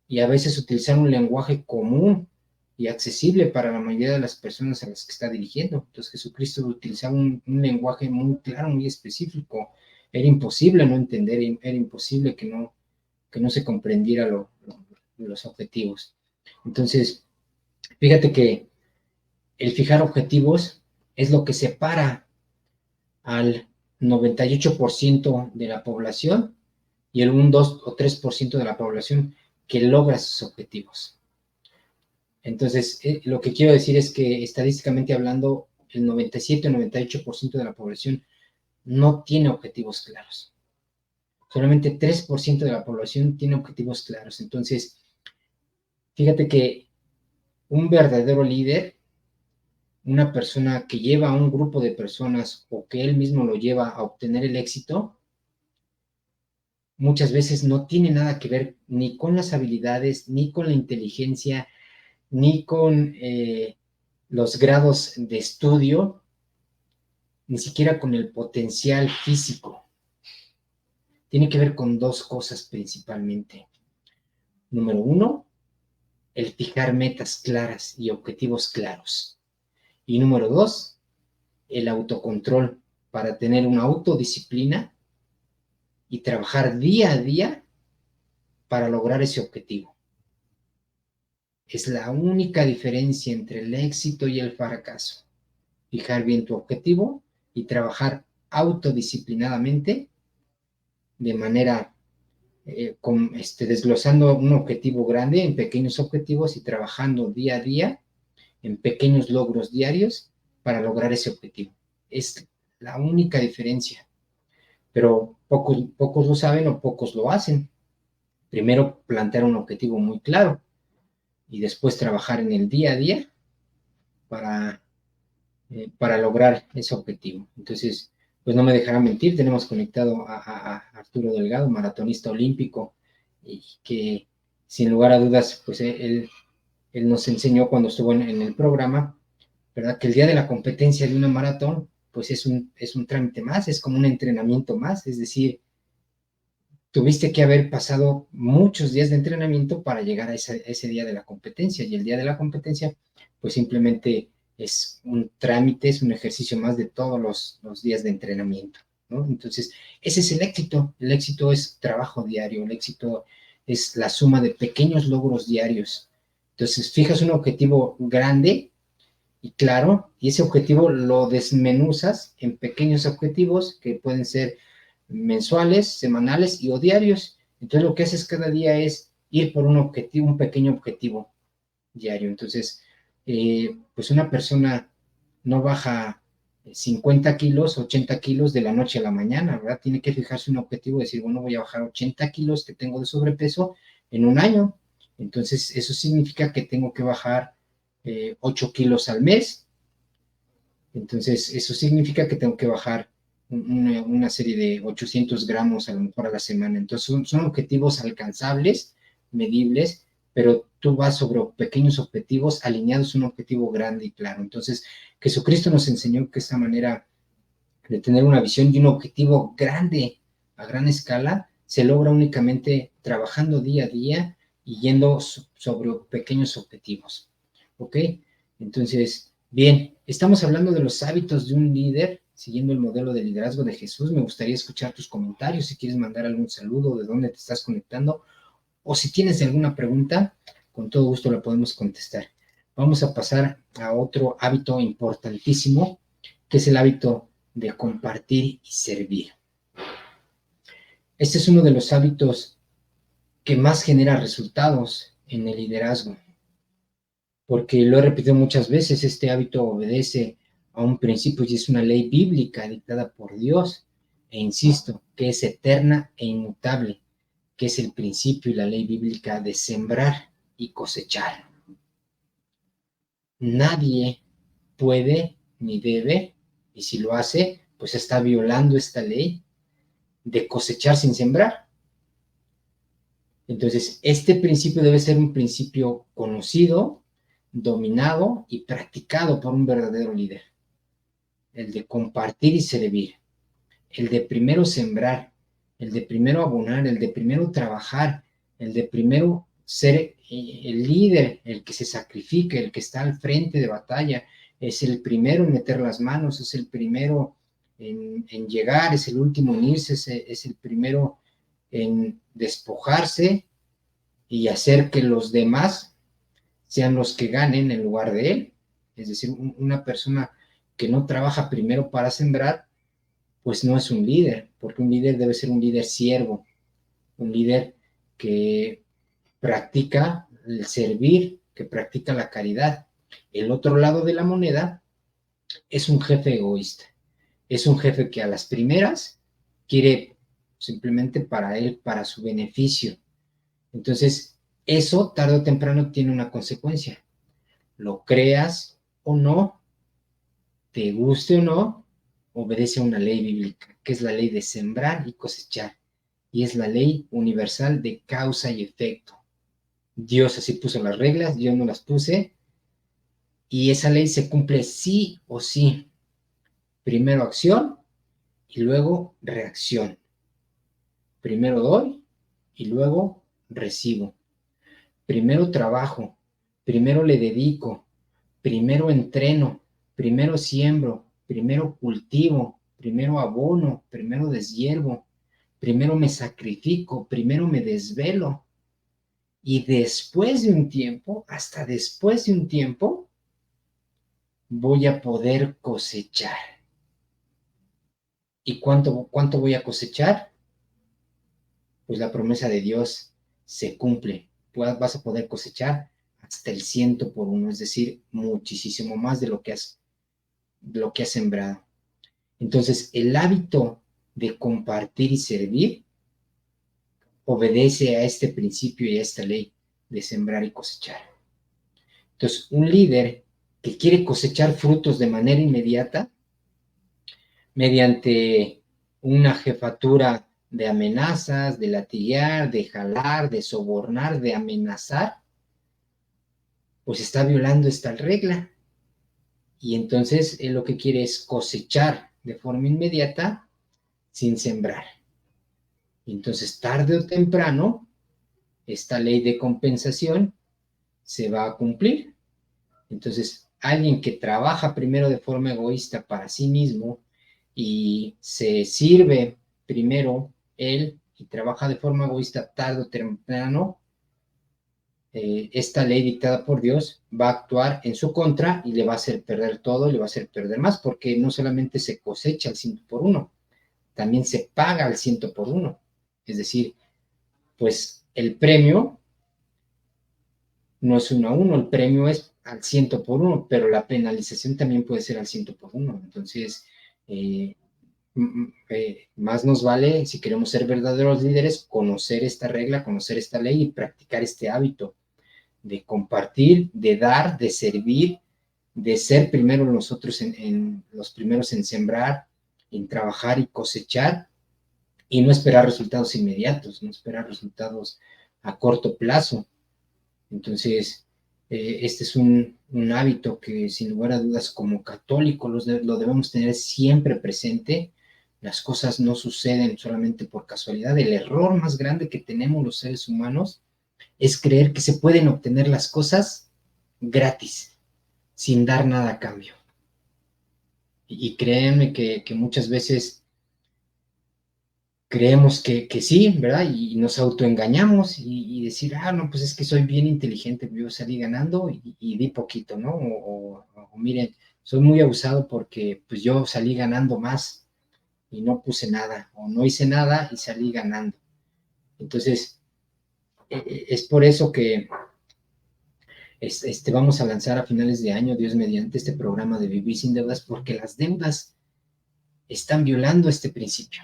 y a veces utilizar un lenguaje común y accesible para la mayoría de las personas a las que está dirigiendo. Entonces Jesucristo utilizaba un lenguaje muy claro, muy específico. Era imposible no entender, era imposible que no se comprendiera los objetivos. Entonces, fíjate que el fijar objetivos es lo que separa al 98% de la población y el 1, 2 o 3% de la población que logra sus objetivos. Entonces, lo que quiero decir es que estadísticamente hablando, el 97 o 98% de la población no tiene objetivos claros. Solamente 3% de la población tiene objetivos claros. Entonces, fíjate que un verdadero líder, una persona que lleva a un grupo de personas o que él mismo lo lleva a obtener el éxito, muchas veces no tiene nada que ver ni con las habilidades, ni con la inteligencia, ni con los grados de estudio, ni siquiera con el potencial físico. Tiene que ver con dos cosas principalmente. Número 1, el fijar metas claras y objetivos claros. Y número 2, el autocontrol para tener una autodisciplina y trabajar día a día para lograr ese objetivo. Es la única diferencia entre el éxito y el fracaso. Fijar bien tu objetivo y trabajar autodisciplinadamente de manera desglosando un objetivo grande en pequeños objetivos y trabajando día a día en pequeños logros diarios para lograr ese objetivo. Es la única diferencia. Pero pocos lo saben o pocos lo hacen. Primero plantear un objetivo muy claro y después trabajar en el día a día para lograr ese objetivo. Entonces, pues no me dejará mentir, tenemos conectado a Arturo Delgado, maratonista olímpico, y que sin lugar a dudas, pues él nos enseñó cuando estuvo en el programa, ¿verdad? Que el día de la competencia de una maratón, pues es un trámite más, es como un entrenamiento más, es decir, tuviste que haber pasado muchos días de entrenamiento para llegar a ese día de la competencia, y el día de la competencia, pues simplemente es un trámite, es un ejercicio más de todos los días de entrenamiento, ¿no? Entonces, ese es el éxito es trabajo diario, el éxito es la suma de pequeños logros diarios. Entonces, fijas un objetivo grande y claro, y ese objetivo lo desmenuzas en pequeños objetivos que pueden ser mensuales, semanales y o diarios. Entonces, lo que haces cada día es ir por un pequeño objetivo diario. Entonces, pues una persona no baja 50 kilos, 80 kilos de la noche a la mañana, ¿verdad? Tiene que fijarse un objetivo, decir, bueno, voy a bajar 80 kilos que tengo de sobrepeso en un año. Entonces, eso significa que tengo que bajar 8 kilos al mes. Entonces, eso significa que tengo que bajar una serie de 800 gramos a lo mejor a la semana. Entonces, son objetivos alcanzables, medibles, pero tú vas sobre pequeños objetivos alineados a un objetivo grande y claro. Entonces, Jesucristo nos enseñó que esta manera de tener una visión y un objetivo grande a gran escala se logra únicamente trabajando día a día y yendo sobre pequeños objetivos. ¿Ok? Entonces, bien, estamos hablando de los hábitos de un líder, siguiendo el modelo de liderazgo de Jesús. Me gustaría escuchar tus comentarios, si quieres mandar algún saludo, de dónde te estás conectando, o si tienes alguna pregunta, con todo gusto la podemos contestar. Vamos a pasar a otro hábito importantísimo, que es el hábito de compartir y servir. Este es uno de los hábitos que más genera resultados en el liderazgo, porque lo he repetido muchas veces, este hábito obedece a un principio y es una ley bíblica dictada por Dios, e insisto, que es eterna e inmutable, que es el principio y la ley bíblica de sembrar y cosechar. Nadie puede ni debe, y si lo hace, pues está violando esta ley de cosechar sin sembrar. Entonces, este principio debe ser un principio conocido, dominado y practicado por un verdadero líder. El de compartir y servir, el de primero sembrar, el de primero abonar, el de primero trabajar, el de primero ser el líder, el que se sacrifica, el que está al frente de batalla, es el primero en meter las manos, es el primero en llegar, es el último en irse, es el primero en despojarse y hacer que los demás sean los que ganen en lugar de él. Es decir, una persona que no trabaja primero para sembrar, pues no es un líder, porque un líder debe ser un líder siervo, un líder que practica el servir, que practica la caridad. El otro lado de la moneda es un jefe egoísta, es un jefe que a las primeras quiere simplemente para él, para su beneficio. Entonces, eso tarde o temprano tiene una consecuencia. Lo creas o no, te guste o no, obedece a una ley bíblica, que es la ley de sembrar y cosechar, y es la ley universal de causa y efecto. Dios así puso las reglas, yo no las puse, y esa ley se cumple sí o sí. Primero acción y luego reacción. Primero doy y luego recibo. Primero trabajo, primero le dedico, primero entreno, primero siembro, primero cultivo, primero abono, primero deshiervo, primero me sacrifico, primero me desvelo. Y después de un tiempo, hasta después de un tiempo, voy a poder cosechar. ¿Y cuánto voy a cosechar? Pues la promesa de Dios se cumple. Vas a poder cosechar hasta el 100 por 1, es decir, muchísimo más de lo que has sembrado. Entonces, el hábito de compartir y servir obedece a este principio y a esta ley de sembrar y cosechar. Entonces, un líder que quiere cosechar frutos de manera inmediata, mediante una jefatura de amenazas, de latiguear, de jalar, de sobornar, de amenazar, pues está violando esta regla. Y entonces él lo que quiere es cosechar de forma inmediata sin sembrar. Y entonces tarde o temprano esta ley de compensación se va a cumplir. Entonces alguien que trabaja primero de forma egoísta para sí mismo y se sirve primero él y trabaja de forma egoísta tarde o temprano, esta ley dictada por Dios va a actuar en su contra y le va a hacer perder todo, le va a hacer perder más, porque no solamente se cosecha al 100 por 1, también se paga al 100 por 1. Es decir, pues el premio no es 1 a 1, el premio es al 100 por 1, pero la penalización también puede ser al 100 por 1. Entonces, más nos vale, si queremos ser verdaderos líderes, conocer esta regla, conocer esta ley y practicar este hábito de compartir, de dar, de servir, de ser primero nosotros los primeros en sembrar, en trabajar y cosechar, y no esperar resultados inmediatos, no esperar resultados a corto plazo. Entonces, este es un hábito que sin lugar a dudas como católicos lo debemos tener siempre presente. Las cosas no suceden solamente por casualidad. El error más grande que tenemos los seres humanos es creer que se pueden obtener las cosas gratis, sin dar nada a cambio. Y créanme que muchas veces creemos que sí, ¿verdad? Y nos autoengañamos y decir, no, pues es que soy bien inteligente, yo salí ganando y di poquito, ¿no? O miren, soy muy abusado porque pues yo salí ganando más y no puse nada, o no hice nada y salí ganando. Entonces, es por eso que vamos a lanzar a finales de año, Dios mediante, este programa de Vivir sin Deudas, porque las deudas están violando este principio,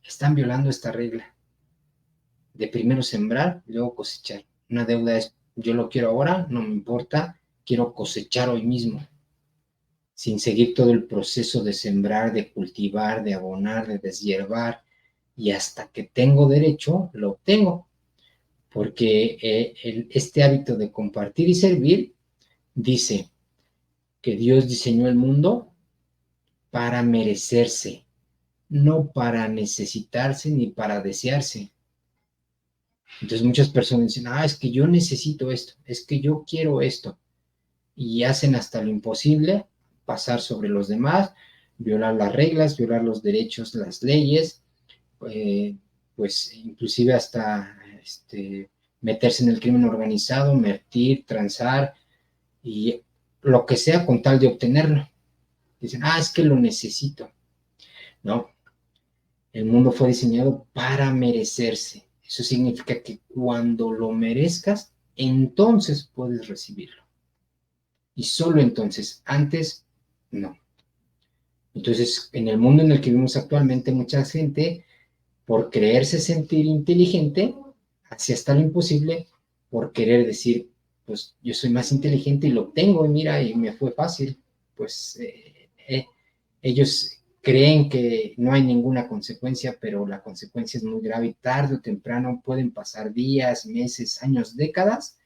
están violando esta regla de primero sembrar, luego cosechar. Una deuda es, yo lo quiero ahora, no me importa, quiero cosechar hoy mismo, sin seguir todo el proceso de sembrar, de cultivar, de abonar, de deshiervar, y hasta que tengo derecho, lo obtengo. Porque este hábito de compartir y servir dice que Dios diseñó el mundo para merecerse, no para necesitarse ni para desearse. Entonces muchas personas dicen, es que yo necesito esto, es que yo quiero esto, y hacen hasta lo imposible, pasar sobre los demás, violar las reglas, violar los derechos, las leyes, pues inclusive hasta meterse en el crimen organizado, mentir, transar y lo que sea con tal de obtenerlo. Dicen, es que lo necesito. No, el mundo fue diseñado para merecerse. Eso significa que cuando lo merezcas, entonces puedes recibirlo. Y solo entonces, antes, no. Entonces, en el mundo en el que vivimos actualmente, mucha gente, por creerse sentir inteligente, hace hasta lo imposible por querer decir, pues yo soy más inteligente y lo obtengo, y mira, y me fue fácil. Pues ellos creen que no hay ninguna consecuencia, pero la consecuencia es muy grave y tarde o temprano pueden pasar días, meses, años, décadas,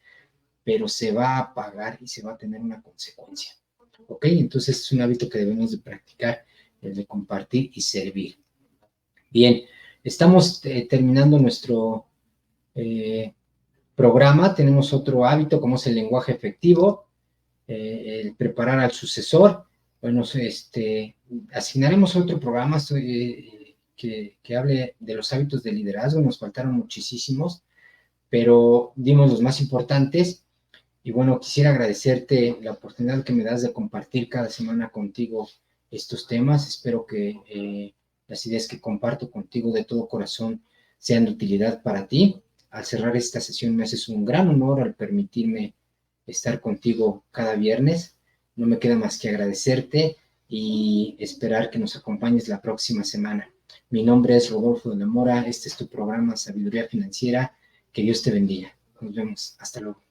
pero se va a pagar y se va a tener una consecuencia. ¿Ok? Entonces es un hábito que debemos de practicar, el de compartir y servir. Bien, estamos terminando nuestro programa. Tenemos otro hábito como es el lenguaje efectivo, el preparar al sucesor. Bueno, asignaremos otro programa que hable de los hábitos de liderazgo. Nos faltaron muchísimos, pero dimos los más importantes. Y bueno, quisiera agradecerte la oportunidad que me das de compartir cada semana contigo estos temas. Espero que las ideas que comparto contigo de todo corazón sean de utilidad para ti. Al cerrar esta sesión me haces un gran honor al permitirme estar contigo cada viernes. No me queda más que agradecerte y esperar que nos acompañes la próxima semana. Mi nombre es Rodolfo de la Mora. Este es tu programa Sabiduría Financiera. Que Dios te bendiga. Nos vemos. Hasta luego.